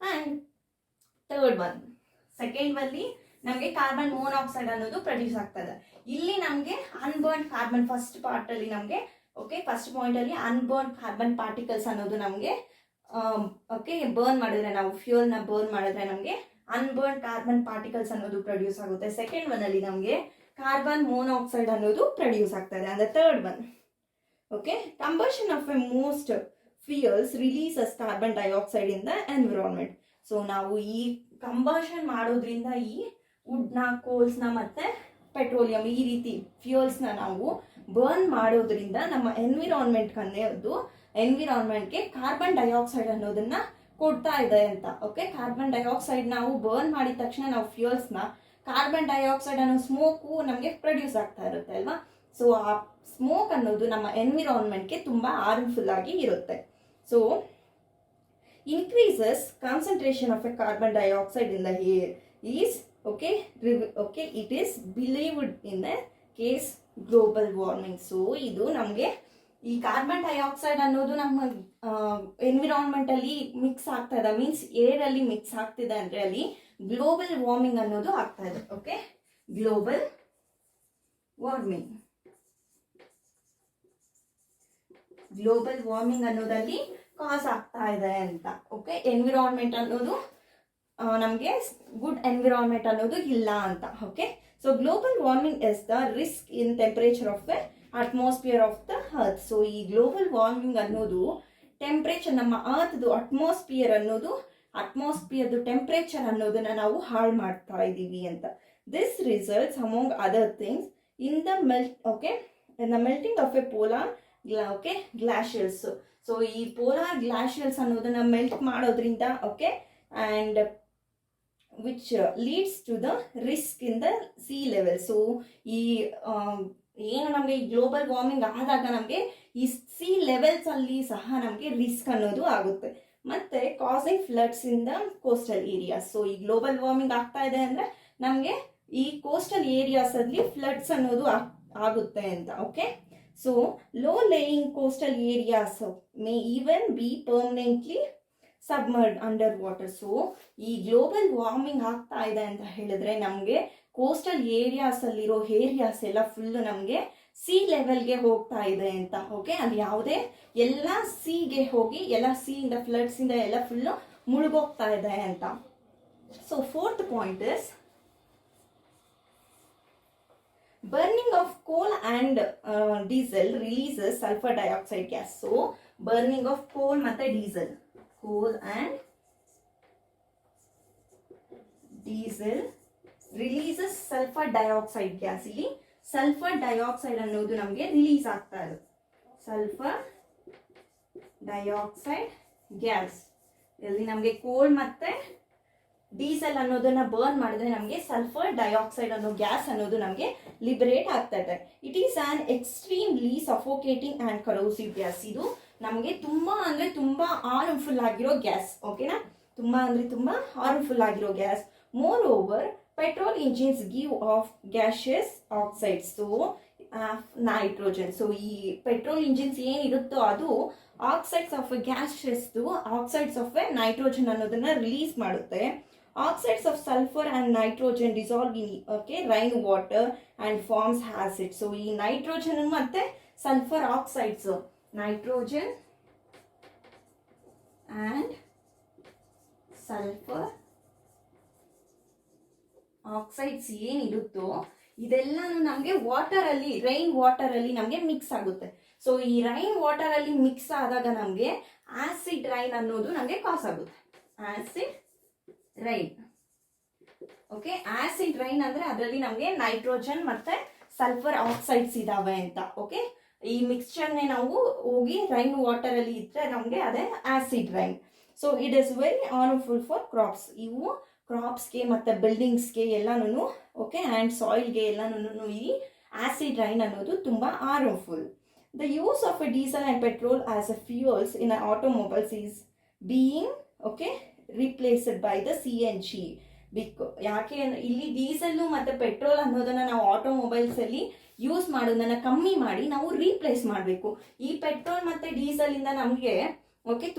ಆ್ಯಂಡ್ ಥರ್ಡ್ ಒನ್, ಸೆಕೆಂಡ್ ಅಲ್ಲಿ ನಮಗೆ ಕಾರ್ಬನ್ ಮೋನಾಕ್ಸೈಡ್ ಅನ್ನೋದು ಪ್ರೊಡ್ಯೂಸ್ ಆಗ್ತದೆ. ಇಲ್ಲಿ ನಮಗೆ ಅನ್ಬರ್ನ್ ಕಾರ್ಬನ್ ಫಸ್ಟ್ ಪಾರ್ಟ್ ಅಲ್ಲಿ ನಮಗೆ ಫಸ್ಟ್ ಪಾಯಿಂಟ್ ಅಲ್ಲಿ ಅನ್ಬರ್ನ್ ಕಾರ್ಬನ್ ಪಾರ್ಟಿಕಲ್ಸ್ ಅನ್ನೋದು ನಮಗೆ ಬರ್ನ್ ಮಾಡಿದ್ರೆ, ನಾವು ಫ್ಯೂಯಲ್ನ ಬರ್ನ್ ಮಾಡಿದ್ರೆ ನಮಗೆ ಅನ್ಬರ್ನ್ ಕಾರ್ಬನ್ ಪಾರ್ಟಿಕಲ್ಸ್ ಅನ್ನೋದು ಪ್ರೊಡ್ಯೂಸ್ ಆಗುತ್ತೆ. ಸೆಕೆಂಡ್ ಒನ್ ಅಲ್ಲಿ ನಮಗೆ ಕಾರ್ಬನ್ ಮೋನಾಕ್ಸೈಡ್ ಅನ್ನೋದು ಪ್ರೊಡ್ಯೂಸ್ ಆಗ್ತದೆ. And third one, combustion of A most fuels releases carbon dioxide in the environment. So ನಾವು ಈ ಕಂಬಷನ್ ಮಾಡೋದ್ರಿಂದ ಈ ವುಡ್ನ, ಕೋಲ್ಸ್ನ ಮತ್ತು ಪೆಟ್ರೋಲಿಯಂ ಈ ರೀತಿ ಫ್ಯೂಯಲ್ಸ್ನ ನಾವು ಬರ್ನ್ ಮಾಡೋದ್ರಿಂದ ನಮ್ಮ ಎನ್ವಿರಾನ್ಮೆಂಟ್ ಅನ್ನೋದು ಎನ್ವಿರಾನ್ಮೆಂಟ್ಗೆ ಕಾರ್ಬನ್ ಡೈಆಕ್ಸೈಡ್ ಅನ್ನೋದನ್ನ ಕೊಡ್ತಾ ಇದೆ ಅಂತ. ಓಕೆ, ಕಾರ್ಬನ್ ಡೈಆಕ್ಸೈಡ್ ನಾವು ಬರ್ನ್ ಮಾಡಿದ ತಕ್ಷಣ ನಾವು ಫ್ಯೂಯಲ್ಸ್ನ ಕಾರ್ಬನ್ ಡೈಆಕ್ಸೈಡ್ ಅನ್ನೋ ಸ್ಮೋಕು ನಮಗೆ ಪ್ರೊಡ್ಯೂಸ್ ಆಗ್ತಾ ಇರುತ್ತೆ ಅಲ್ವಾ. ಸೊ ಆ ಸ್ಮೋಕ್ ಅನ್ನೋದು ನಮ್ಮ ಎನ್ವಿರಾನ್ಮೆಂಟ್ಗೆ ತುಂಬ ಹಾರ್ಮ್ಫುಲ್ ಆಗಿ ಇರುತ್ತೆ. So increases concentration of a carbon dioxide in the air is it is believed in the case global warming. So ಇದು ನಮಗೆ ಈ ಕಾರ್ಬನ್ ಡೈಆಕ್ಸೈಡ್ ಅನ್ನೋದು ನಮ್ಮ ಎನ್ವಿರಾನ್ಮೆಂಟ್ ಅಲ್ಲಿ ಮಿಕ್ಸ್ ಆಗ್ತಾ ಇದೆ, ಮೀನ್ಸ್ ಏರ್ ಅಲ್ಲಿ ಮಿಕ್ಸ್ ಆಗ್ತಿದೆ ಅಂದ್ರೆ ಅಲ್ಲಿ ಗ್ಲೋಬಲ್ ವಾರ್ಮಿಂಗ್ ಅನ್ನೋದು ಆಗ್ತಾ ಇದೆ. ಓಕೆ, ಗ್ಲೋಬಲ್ ವಾರ್ಮಿಂಗ್ ಅನ್ನೋದಲ್ಲಿ ಕಾಸ್ ಆಗ್ತಾ ಇದೆ ಅಂತ. ಓಕೆ, ಎನ್ವಿರಾನ್ಮೆಂಟ್ ಅನ್ನೋದು ನಮಗೆ ಗುಡ್ ಎನ್ವಿರಾನ್ಮೆಂಟ್ ಅನ್ನೋದು ಇಲ್ಲ ಅಂತ. Okay, so global warming is the risk in temperature of the atmosphere of the earth. So ಈ ಗ್ಲೋಬಲ್ ವಾರ್ಮಿಂಗ್ ಅನ್ನೋದು ಟೆಂಪರೇಚರ್, ನಮ್ಮ ಅರ್ತ್ದು ಅಟ್ಮಾಸ್ಫಿಯರ್ದು ಟೆಂಪರೇಚರ್ ಅನ್ನೋದನ್ನ ನಾವು ಹಾಳು ಮಾಡ್ತಾ ಇದ್ದೀವಿ ಅಂತ. This results among other things in the melting of a polar glaciers. So ಈ ಪೋಲಾರ್ ಗ್ಲಾಷಿಯರ್ಸ್ ಅನ್ನೋದನ್ನ ಮೆಲ್ಟ್ ಮಾಡೋದ್ರಿಂದ and which leads to the risk in the sea level. So ಈ ಏನು ನಮಗೆ ಈ ಗ್ಲೋಬಲ್ ವಾರ್ಮಿಂಗ್ ಆದಾಗ ನಮಗೆ ಈ ಸೀ ಲೆವೆಲ್ಸ್ ಅಲ್ಲಿ ಸಹ ನಮಗೆ ರಿಸ್ಕ್ ಅನ್ನೋದು ಆಗುತ್ತೆ. ಮತ್ತೆ causing floods in the coastal areas. So ಈ ಗ್ಲೋಬಲ್ ವಾರ್ಮಿಂಗ್ ಆಗ್ತಾ ಇದೆ ಅಂದ್ರೆ ನಮಗೆ ಈ ಕೋಸ್ಟಲ್ ಏರಿಯಾಸ್ ಅಲ್ಲಿ ಫ್ಲಡ್ಸ್ ಅನ್ನೋದು ಆಗುತ್ತೆ ಅಂತ. Okay, so low laying coastal areas may even be permanently submerged under water. So ಈ ಗ್ಲೋಬಲ್ ವಾರ್ಮಿಂಗ್ ಆಗ್ತಾ ಇದೆ ಅಂತ ಹೇಳಿದ್ರೆ ನಮಗೆ ಕೋಸ್ಟಲ್ ಏರಿಯಾಸ್ ಅಲ್ಲಿರೋ ಏರಿಯಾಸ್ ಎಲ್ಲ ಫುಲ್ ನಮಗೆ ಸಿ ಲೆವೆಲ್ಗೆ ಹೋಗ್ತಾ ಇದೆ ಅಂತ. ಓಕೆ, ಅಲ್ಲಿ ಯಾವುದೇ ಎಲ್ಲ ಸಿಗೆ ಹೋಗಿ ಎಲ್ಲ ಸಿಯಿಂದ ಫ್ಲಡ್ಸ್ ಇಂದ ಎಲ್ಲ ಫುಲ್ ಮುಳುಗೋಗ್ತಾ ಇದೆ ಅಂತ. So fourth point is burning of coal and diesel releases sulfur dioxide gas. So burning of coal ಮತ್ತೆ diesel releases sulfur dioxide gas. ಇಲ್ಲಿ ಸಲ್ಫರ್ ಡೈಆಕ್ಸೈಡ್ ಅನ್ನೋದು ನಮಗೆ ರಿಲೀಸ್ ಆಗ್ತಾ ಇದೆ. ಸಲ್ಫರ್ ಡೈಆಕ್ಸೈಡ್ ಗ್ಯಾಸ್ ಇಲ್ಲಿ ನಮಗೆ ಕೋಲ್ ಮತ್ತೆ ಡೀಸೆಲ್ ಅನ್ನೋದನ್ನ ಬರ್ನ್ ಮಾಡಿದ್ರೆ ನಮಗೆ ಸಲ್ಫರ್ ಡೈಆಕ್ಸೈಡ್ ಅನ್ನೋ ಗ್ಯಾಸ್ ಅನ್ನೋದು ನಮಗೆ ಲಿಬರೇಟ್ ಆಗ್ತಾ ಇದೆ. It is an extremely suffocating and corrosive gas. ಇದು ನಮಗೆ ತುಂಬಾ ಹಾರ್ಮ್ಫುಲ್ ಆಗಿರೋ ಗ್ಯಾಸ್. ಓಕೆನಾ, ತುಂಬಾ ಹಾರ್ಮ್ಫುಲ್ ಆಗಿರೋ gas. Moreover petrol engines give off gaseous oxides to nitrogen. So ಈ ಪೆಟ್ರೋಲ್ ಇಂಜಿನ್ಸ್ ಏನಿರುತ್ತೋ ಅದು oxides of gases oxides of nitrogen ಅನ್ನೋದನ್ನ ರಿಲೀಸ್ ಮಾಡುತ್ತೆ. Oxides of sulfur and nitrogen dissolve in rain water and forms acid. So ಈ nitrogen ಮತ್ತೆ sulphur oxides, nitrogen and sulphur oxides ಏನಿರುತ್ತೋ ಇದೆಲ್ಲಾನು ನಮಗೆ ವಾಟರ್ ಅಲ್ಲಿ, ರೈನ್ ವಾಟರ್ ಅಲ್ಲಿ ನಮಗೆ ಮಿಕ್ಸ್ ಆಗುತ್ತೆ. ಸೊ ಈ ರೈನ್ ವಾಟರ್ ಅಲ್ಲಿ ಮಿಕ್ಸ್ ಆದಾಗ ನಮಗೆ ಆಸಿಡ್ ರೈನ್ ಅನ್ನೋದು ನಮಗೆ ಕಾಸ್ ಆಗುತ್ತೆ. Acid rain. Okay, acid rain ಅಂದ್ರೆ ಅದರಲ್ಲಿ ನಮಗೆ ನೈಟ್ರೋಜನ್ ಮತ್ತೆ ಸಲ್ಫರ್ ಆಕ್ಸೈಡ್ಸ್ ಇದಾವೆ ಅಂತ. ಓಕೆ, ಈ ಮಿಕ್ಸ್ಚರ್ನೇ ನಾವು ಹೋಗಿ ರೈನ್ ವಾಟರ್ ಅಲ್ಲಿ ಇದ್ರೆ ನಮಗೆ ಅದೇ acid rain. So it is very harmful for crops. ಇವು ಕ್ರಾಪ್ಸ್ಗೆ ಮತ್ತೆ ಬಿಲ್ಡಿಂಗ್ಸ್ಗೆ ಎಲ್ಲಾನು ಓಕೆ ಆ್ಯಂಡ್ ಸಾಯಿಲ್ಗೆ ಎಲ್ಲಾನು ಈ ಆಸಿಡ್ ರೈನ್ ಅನ್ನೋದು ತುಂಬಾ harmful. The use of A diesel and petrol as a fuels in automobiles is being replaced by the CNG. ಯಾಕೆ ಇಲ್ಲಿ diesel ಮತ್ತೆ ಪೆಟ್ರೋಲ್ ಅನ್ನೋದನ್ನ ನಾವು ಆಟೋಮೊಬೈಲ್ಸ್ ಅಲ್ಲಿ ಯೂಸ್ ಮಾಡೋದನ್ನ ಕಮ್ಮಿ ಮಾಡಿ ನಾವು ರೀಪ್ಲೇಸ್ ಮಾಡಬೇಕು. ಈ ಪೆಟ್ರೋಲ್ ಮತ್ತೆ ಡೀಸೆಲ್ ಇಂದ ನಮಗೆ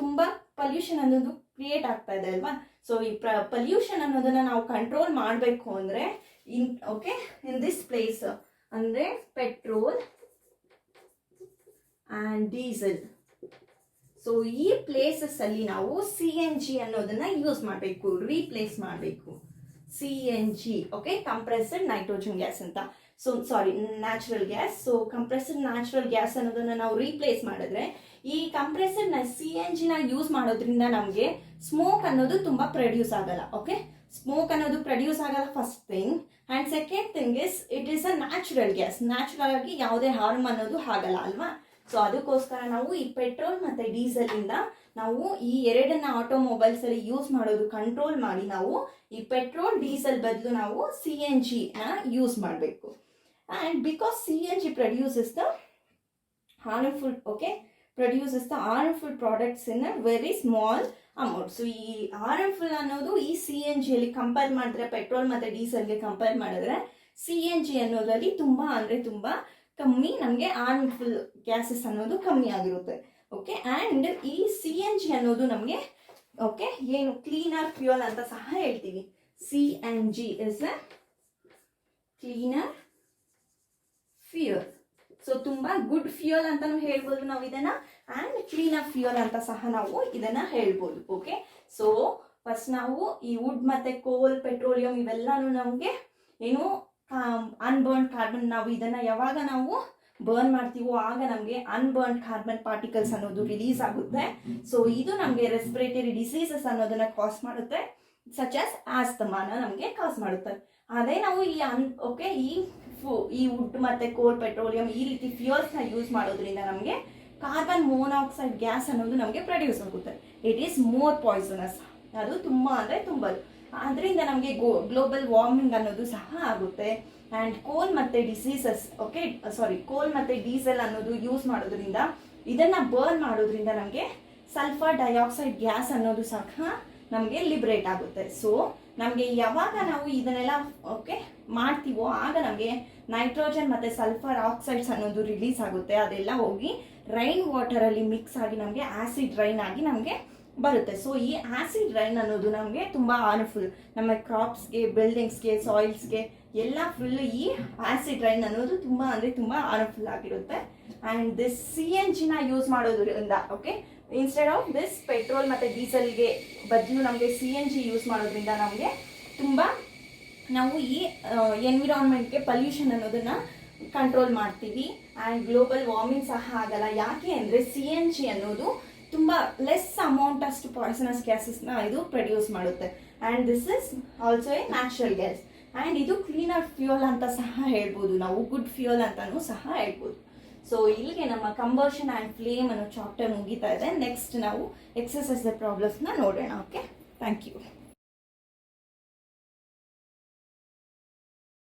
ತುಂಬಾ ಪಲ್ಯೂಷನ್ ಅನ್ನೋದು ಕ್ರಿಯೇಟ್ ಆಗ್ತಾ ಇದೆ ಅಲ್ವಾ. ಸೊ ಈ ಪಲ್ಯೂಷನ್ ಅನ್ನೋದನ್ನ ನಾವು ಕಂಟ್ರೋಲ್ ಮಾಡಬೇಕು ಅಂದ್ರೆ ಇನ್ ದಿಸ್ ಪ್ಲೇಸ್ ಅಂದ್ರೆ ಪೆಟ್ರೋಲ್ ಅಂಡ್ ಡೀಸೆಲ್. ಸೊ ಈ ಪ್ಲೇಸಸ್ ಅಲ್ಲಿ ನಾವು CNG ಅನ್ನೋದನ್ನ ಯೂಸ್ ಮಾಡಬೇಕು, ರೀಪ್ಲೇಸ್ ಮಾಡಬೇಕು. CNG ಕಂಪ್ರೆಸ್ಡ್ ನೈಟ್ರೋಜನ್ ಗ್ಯಾಸ್ ಅಂತ. So sorry, natural gas. So compressed natural gas ಅನ್ನೋದನ್ನ ನಾವು ರೀಪ್ಲೇಸ್ ಮಾಡಿದ್ರೆ ಈ ಕಂಪ್ರೆಸ್ಡ್ CNG ನ ಯೂಸ್ ಮಾಡೋದ್ರಿಂದ ನಮಗೆ ಸ್ಮೋಕ್ ಅನ್ನೋದು ತುಂಬಾ ಪ್ರೊಡ್ಯೂಸ್ ಆಗಲ್ಲ. ಓಕೆ, ಸ್ಮೋಕ್ ಅನ್ನೋದು ಪ್ರೊಡ್ಯೂಸ್ ಆಗಲ್ಲ first thing. And second thing is it is a natural gas. Natural ಆಗಿ ಯಾವುದೇ ಹಾರ್ಮ್ ಅನ್ನೋದು ಆಗಲ್ಲ ಅಲ್ವಾ. ಸೊ ಅದಕ್ಕೋಸ್ಕರ ನಾವು ಈ ಪೆಟ್ರೋಲ್ ಮತ್ತು ಡೀಸೆಲಿಂದ ನಾವು ಈ ಎರಡನ್ನ ಆಟೋಮೊಬೈಲ್ಸಲ್ಲಿ ಯೂಸ್ ಮಾಡೋದು ಕಂಟ್ರೋಲ್ ಮಾಡಿ ನಾವು ಈ ಪೆಟ್ರೋಲ್ ಡೀಸೆಲ್ ಬದಲು ನಾವು CNGನ ಯೂಸ್ ಮಾಡಬೇಕು. And because CNG produces the harmful products in a very small amount. So ಈ ಹಾರ್ಮ್ಫುಲ್ ಅನ್ನೋದು ಈ CNGಯಲ್ಲಿ ಕಂಪೇರ್ ಮಾಡಿದ್ರೆ, ಪೆಟ್ರೋಲ್ ಮತ್ತು ಡೀಸೆಲ್ಗೆ ಕಂಪೇರ್ ಮಾಡಿದ್ರೆ CNG ಅನ್ನೋದ್ರಲ್ಲಿ ತುಂಬ ಅಂದರೆ ತುಂಬ ಕಮ್ಮಿ ನಮಗೆ ಹಾರ್ಮ್ಫುಲ್ ಗ್ಯಾಸಸ್ ಅನ್ನೋದು ಕಮ್ಮಿ ಆಗಿರುತ್ತೆ. ಓಕೆ, ಆ್ಯಂಡ್ ಈ CNG ಅನ್ನೋದು ನಮಗೆ ಓಕೆ ಏನು ಕ್ಲೀನರ್ ಫ್ಯೂಯಲ್ ಅಂತ ಸಹ ಹೇಳ್ತೀವಿ. CNG is A cleaner fuel. So ತುಂಬ ಗುಡ್ ಫ್ಯೂಯಲ್ ಅಂತಾನು ಹೇಳ್ಬೋದು ನಾವು ಇದನ್ನ, ಆ್ಯಂಡ್ ಕ್ಲೀನರ್ ಫ್ಯೂಯಲ್ ಅಂತ ಸಹ ನಾವು ಇದನ್ನ ಹೇಳ್ಬೋದು. ಓಕೆ, ಸೊ ಫಸ್ಟ್ ನಾವು ಈ ವುಡ್ ಮತ್ತೆ ಕೋಲ್, ಪೆಟ್ರೋಲಿಯಂ ಇವೆಲ್ಲಾನು ನಮಗೆ ಏನು ಅನ್ಬರ್ನ್ ಕಾರ್ಬನ್, ನಾವು ಇದನ್ನ ಯಾವಾಗ ನಾವು ಬರ್ನ್ ಮಾಡ್ತೀವೋ ಆಗ ನಮಗೆ ಅನ್ಬರ್ನ್ ಕಾರ್ಬನ್ ಪಾರ್ಟಿಕಲ್ಸ್ ಅನ್ನೋದು ರಿಲೀಸ್ ಆಗುತ್ತೆ. ಸೊ ಇದು ನಮಗೆ ರೆಸ್ಪಿರೇಟರಿ ಡಿಸೀಸಸ್ ಅನ್ನೋದನ್ನ ಕಾಸ್ ಮಾಡುತ್ತೆ, ಸಚ್ ಆಸ್ ಆಸ್ತಮಾನ ನಮಗೆ ಕಾಸ್ ಮಾಡುತ್ತೆ. ಅದೇ ನಾವು ಈ ವುಡ್ ಮತ್ತೆ ಕೋಲ್, ಪೆಟ್ರೋಲಿಯಂ ಈ ರೀತಿ ಫ್ಯೂಯಲ್ಸ್ನ ಯೂಸ್ ಮಾಡೋದ್ರಿಂದ ನಮಗೆ ಕಾರ್ಬನ್ ಮೊನಾಕ್ಸೈಡ್ ಗ್ಯಾಸ್ ಅನ್ನೋದು ನಮಗೆ ಪ್ರೊಡ್ಯೂಸ್ ಆಗುತ್ತೆ. It is more poisonous. ಅದು ತುಂಬ ಅಂದರೆ ತುಂಬ, ಅದರಿಂದ ನಮಗೆ ಗ್ಲೋಬಲ್ ವಾರ್ಮಿಂಗ್ ಅನ್ನೋದು ಸಹ ಆಗುತ್ತೆ. ಆ್ಯಂಡ್ ಕೋಲ್ ಮತ್ತು ಡೀಸೆಲ್ ಅನ್ನೋದು ಯೂಸ್ ಮಾಡೋದ್ರಿಂದ, ಇದನ್ನು ಬರ್ನ್ ಮಾಡೋದ್ರಿಂದ ನಮಗೆ ಸಲ್ಫರ್ ಡೈಆಕ್ಸೈಡ್ ಗ್ಯಾಸ್ ಅನ್ನೋದು ಸಹ ನಮಗೆ ಲಿಬ್ರೇಟ್ ಆಗುತ್ತೆ. ಸೊ ನಮಗೆ ಯಾವಾಗ ನಾವು ಇದನ್ನೆಲ್ಲ ಮಾಡ್ತೀವೋ ಆಗ ನಮಗೆ ನೈಟ್ರೋಜನ್ ಮತ್ತು ಸಲ್ಫರ್ ಆಕ್ಸೈಡ್ಸ್ ಅನ್ನೋದು ರಿಲೀಸ್ ಆಗುತ್ತೆ. ಅದೆಲ್ಲ ಹೋಗಿ ರೈನ್ ವಾಟರಲ್ಲಿ ಮಿಕ್ಸ್ ಆಗಿ ನಮಗೆ ಆ್ಯಸಿಡ್ ರೈನ್ ಆಗಿ ನಮಗೆ ಬರುತ್ತೆ. ಸೊ ಈ ಆ್ಯಸಿಡ್ ರೈನ್ ಅನ್ನೋದು ನಮಗೆ ತುಂಬ ಹಾರ್ಮ್ಫುಲ್. ನಮ್ಮ ಕ್ರಾಪ್ಸ್ಗೆ, ಬಿಲ್ಡಿಂಗ್ಸ್ಗೆ, ಸಾಯಿಲ್ಸ್ಗೆ ಎಲ್ಲ ಫುಲ್ ಈ ಆ್ಯಸಿಡ್ ರೈನ್ ಅನ್ನೋದು ತುಂಬ ಅಂದರೆ ತುಂಬ ಹಾರ್ಮ್ಫುಲ್ ಆಗಿರುತ್ತೆ. ಆ್ಯಂಡ್ ದಿಸ್ CNGನ ಯೂಸ್ ಮಾಡೋದ್ರಿಂದ ಇನ್ಸ್ಟೆಡ್ ಆಫ್ ದಿಸ್ ಪೆಟ್ರೋಲ್ ಮತ್ತು ಡೀಸೆಲ್ಗೆ ಬದಲು ನಮಗೆ CNG ಯೂಸ್ ಮಾಡೋದ್ರಿಂದ ನಮಗೆ ತುಂಬ ನಾವು ಈ ಎನ್ವಿರಾನ್ಮೆಂಟ್ಗೆ ಪಲ್ಯೂಷನ್ ಅನ್ನೋದನ್ನು ಕಂಟ್ರೋಲ್ ಮಾಡ್ತೀವಿ. ಆ್ಯಂಡ್ ಗ್ಲೋಬಲ್ ವಾರ್ಮಿಂಗ್ ಸಹ ಆಗಲ್ಲ. ಯಾಕೆ ಅಂದರೆ CNG ಅನ್ನೋದು ತುಂಬ ಲೆಸ್ ಅಮೌಂಟ್ ಅಷ್ಟು ಪಾಯ್ಸನಸ್ ಗ್ಯಾಸಸ್ನ ಇದು ಪ್ರೊಡ್ಯೂಸ್ ಮಾಡುತ್ತೆ. And this is also A natural gas. And ಇದು ಕ್ಲೀನರ್ ಫ್ಯೂಯಲ್ ಅಂತ ಸಹ ಹೇಳ್ಬೋದು, ನಾವು ಗುಡ್ ಫ್ಯೂಯಲ್ ಅಂತಲೂ ಸಹ ಹೇಳ್ಬೋದು. ಸೊ ಇಲ್ಲಿಗೆ ನಮ್ಮ ಕಂಬರ್ಷನ್ ಆ್ಯಂಡ್ ಫ್ಲೇಮ್ ಅನ್ನೋ ಚಾಪ್ಟರ್ ಮುಗಿತಾ ಇದೆ. ನೆಕ್ಸ್ಟ್ ನಾವು ಎಕ್ಸರ್ಸೈಸ್ ಪ್ರಾಬ್ಲಮ್ಸ್ನ ನೋಡೋಣ. Okay, thank you.